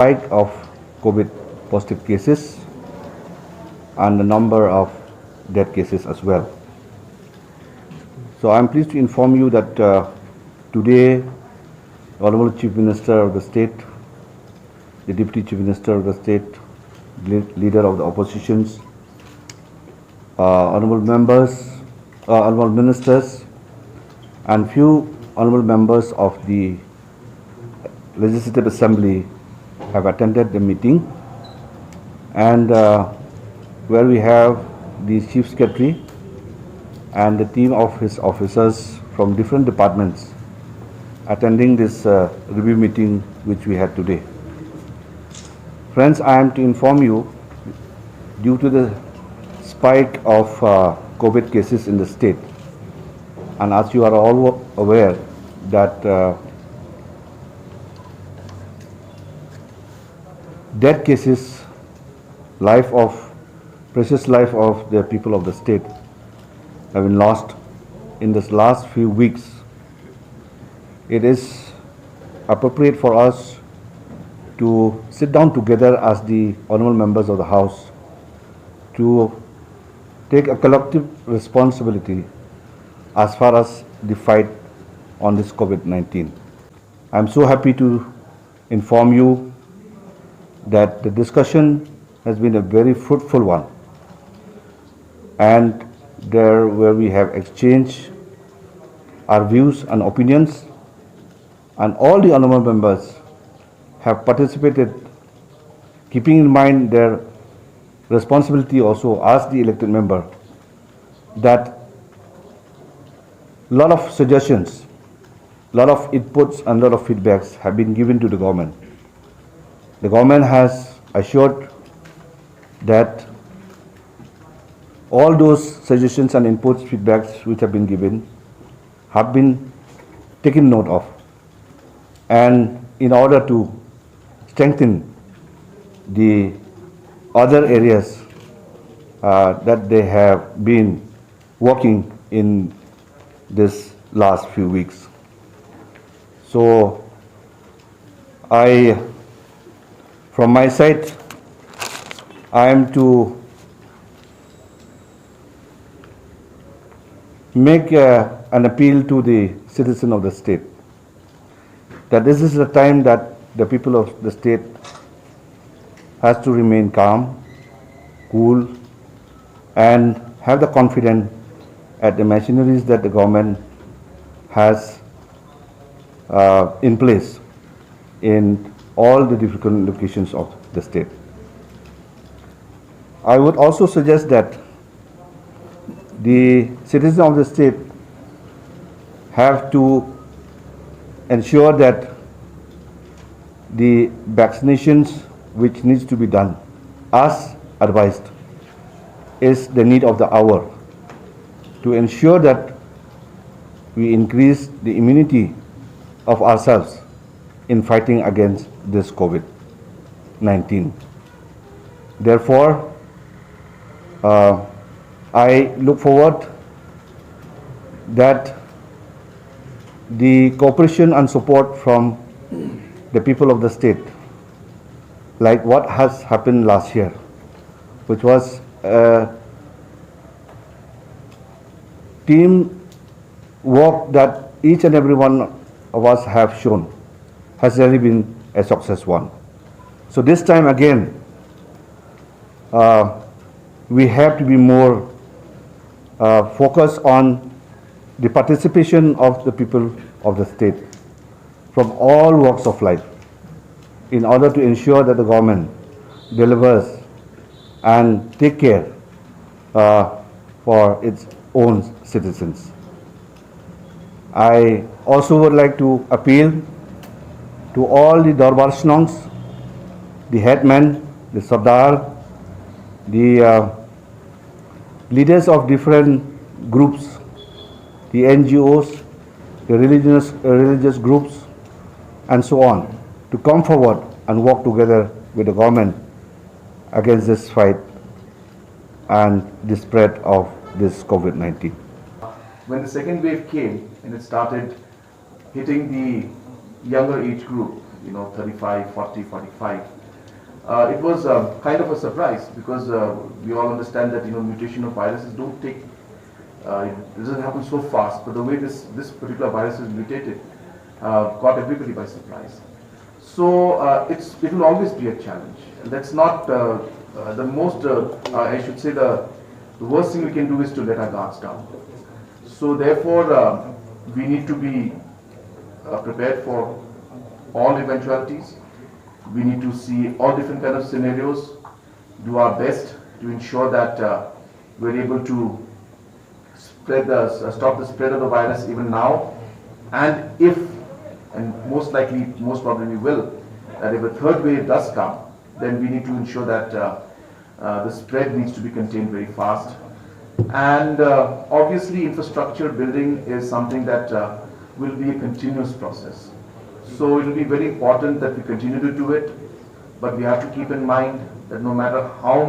spike of COVID positive cases and the number of death cases as well. So I'm pleased to inform you that today, Honorable Chief Minister of the State, the Deputy Chief Minister of the State, Leader of the Oppositions, Honorable Members, Honorable Ministers, and few Honorable Members of the Legislative Assembly have attended the meeting, and where we have the Chief Secretary and the team of his officers from different departments attending this review meeting which we had today. Friends, I am to inform you, due to the spike of COVID cases in the state, and as you are all aware that death cases, precious life of the people of the state have been lost in this last few weeks. It is appropriate for us to sit down together as the honorable members of the House to take a collective responsibility as far as the fight on this COVID-19. I'm so happy to inform you that the discussion has been a very fruitful one, and there where we have exchanged our views and opinions, and all the honorable members have participated, keeping in mind their responsibility also as the elected member, that a lot of suggestions, a lot of inputs and a lot of feedbacks have been given to the government. The government has assured that all those suggestions and inputs, feedbacks which have been given have been taken note of, and in order to strengthen the other areas that they have been working in this last few weeks. So from my side, I am to make an appeal to the citizen of the state that this is the time that the people of the state has to remain calm, cool, and have the confidence at the machineries that the government has in place in all the different locations of the state. I would also suggest that the citizens of the state have to ensure that the vaccinations which needs to be done as advised is the need of the hour, to ensure that we increase the immunity of ourselves in fighting against this COVID-19. Therefore, I look forward that the cooperation and support from the people of the state, like what has happened last year, which was team work that each and every one of us have shown, has really been a success one. So this time again, we have to be more focused on the participation of the people of the state from all walks of life in order to ensure that the government delivers and take care for its own citizens. I also would like to appeal to all the Darbar Shnongs, the headmen, the Sardar, the leaders of different groups, the NGOs, the religious groups, and so on, to come forward and work together with the government against this fight and the spread of this COVID-19. When the second wave came and it started hitting the younger age group, 35, 40, 45. It was kind of a surprise because we all understand that mutation of viruses don't take it doesn't happen so fast, but the way this particular virus is mutated caught everybody by surprise. So it will always be a challenge. That's not the most. I should say the worst thing we can do is to let our guards down. So therefore, we need to be prepared for all eventualities. We need to see all different kind of scenarios, do our best to ensure that we're able to stop the spread of the virus even now, and most likely, most probably we will, that if a third wave does come, then we need to ensure that the spread needs to be contained very fast. And obviously infrastructure building is something that will be a continuous process. So it will be very important that we continue to do it, but we have to keep in mind that no matter how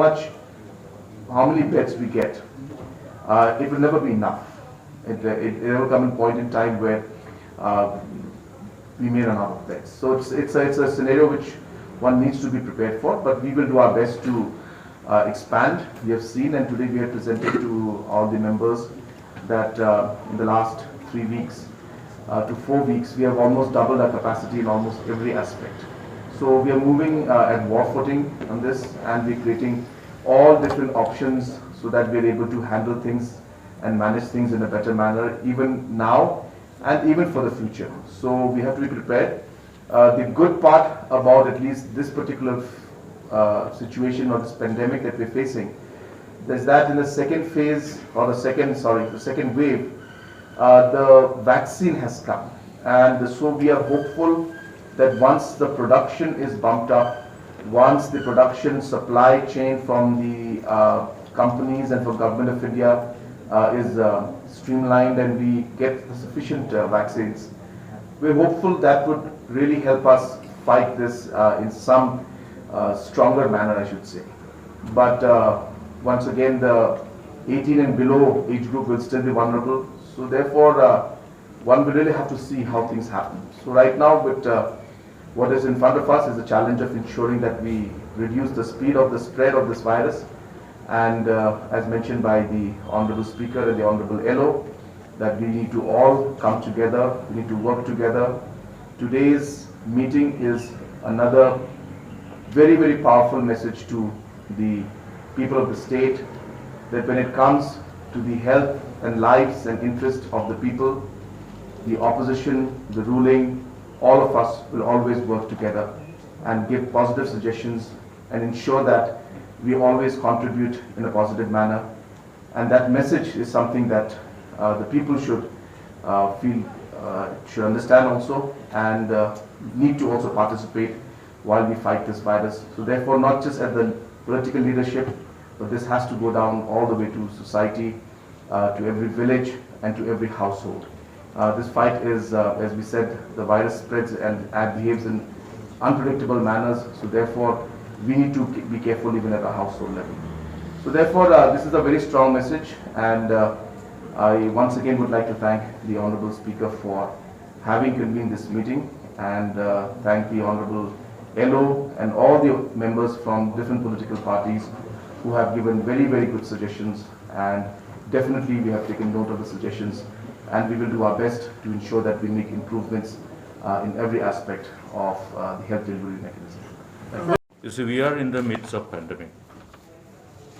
many beds we get, it will never be enough. It will come a point in time where we may run out of beds. So it's a scenario which one needs to be prepared for, but we will do our best to expand. We have seen, and today we have presented to all the members that in the last 3 weeks to 4 weeks, we have almost doubled our capacity in almost every aspect. So we are moving at war footing on this, and we're creating all different options so that we're able to handle things and manage things in a better manner, even now and even for the future. So we have to be prepared. The good part about at least this particular situation or this pandemic that we're facing is that in the second phase, or the second wave, the vaccine has come, and so we are hopeful that once the production is bumped up, once the production supply chain from the companies and from Government of India is streamlined and we get sufficient vaccines, we're hopeful that would really help us fight this in some stronger manner, I should say. But once again, the 18 and below age group will still be vulnerable. So therefore, one will really have to see how things happen. So right now, with what is in front of us is the challenge of ensuring that we reduce the speed of the spread of this virus. And as mentioned by the Honorable Speaker and the Honorable LO, that we need to all come together, we need to work together. Today's meeting is another very, very powerful message to the people of the state, that when it comes to the health and lives and interests of the people, the opposition, the ruling, all of us will always work together and give positive suggestions and ensure that we always contribute in a positive manner. And that message is something that the people should should understand also, and need to also participate while we fight this virus. So therefore, not just at the political leadership, but this has to go down all the way to society, to every village and to every household. This fight is, as we said, the virus spreads and behaves in unpredictable manners. So therefore, we need to be careful even at a household level. So therefore, this is a very strong message, and I once again would like to thank the Honorable Speaker for having convened this meeting, and thank the Honorable LO and all the members from different political parties who have given very, very good suggestions, and definitely we have taken note of the suggestions, and we will do our best to ensure that we make improvements in every aspect of the health delivery mechanism. Thank you. You see, we are in the midst of pandemic,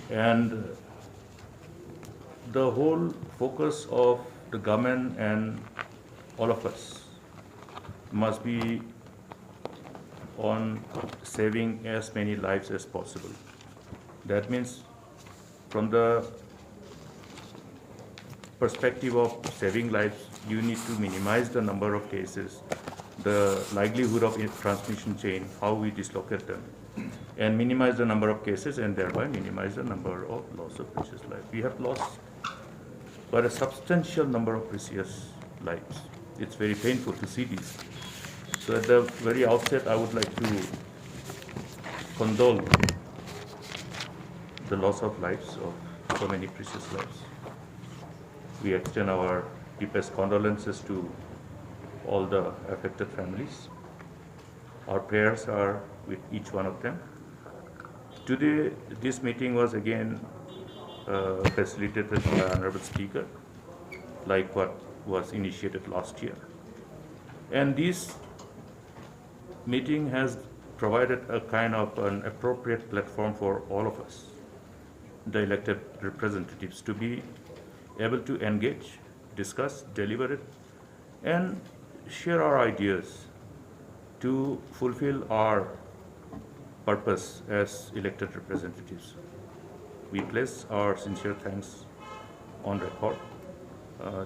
and the whole focus of the government and all of us must be on saving as many lives as possible. That means, from the perspective of saving lives, you need to minimize the number of cases, the likelihood of transmission chain, how we dislocate them, and minimize the number of cases, and thereby minimize the number of loss of precious life. We have lost but a substantial number of precious lives. It's very painful to see these. So at the very outset, I would like to condole the loss of lives of so many precious lives. We extend our deepest condolences to all the affected families. Our prayers are with each one of them. Today, this meeting was again facilitated by Honorable Speaker, like what was initiated last year. And this meeting has provided a kind of an appropriate platform for all of us, the elected representatives, to be able to engage, discuss, deliberate, and share our ideas to fulfill our purpose as elected representatives. We place our sincere thanks on record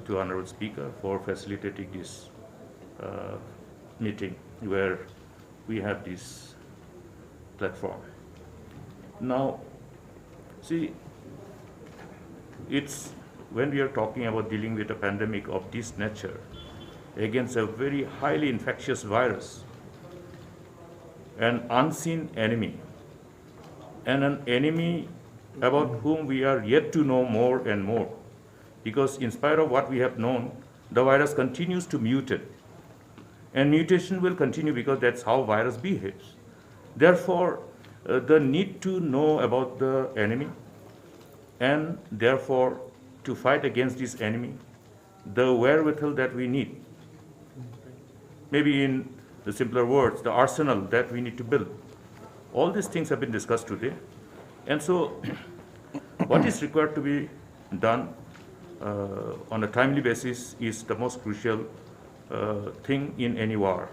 to Honorable Speaker for facilitating this meeting where we have this platform. Now, see, it's when we are talking about dealing with a pandemic of this nature against a very highly infectious virus, an unseen enemy, and an enemy about whom we are yet to know more and more. Because in spite of what we have known, the virus continues to mutate. And mutation will continue because that's how virus behaves. Therefore, the need to know about the enemy, and therefore to fight against this enemy, the wherewithal that we need, maybe in the simpler words, the arsenal that we need to build. All these things have been discussed today. And so what is required to be done on a timely basis is the most crucial thing in any war.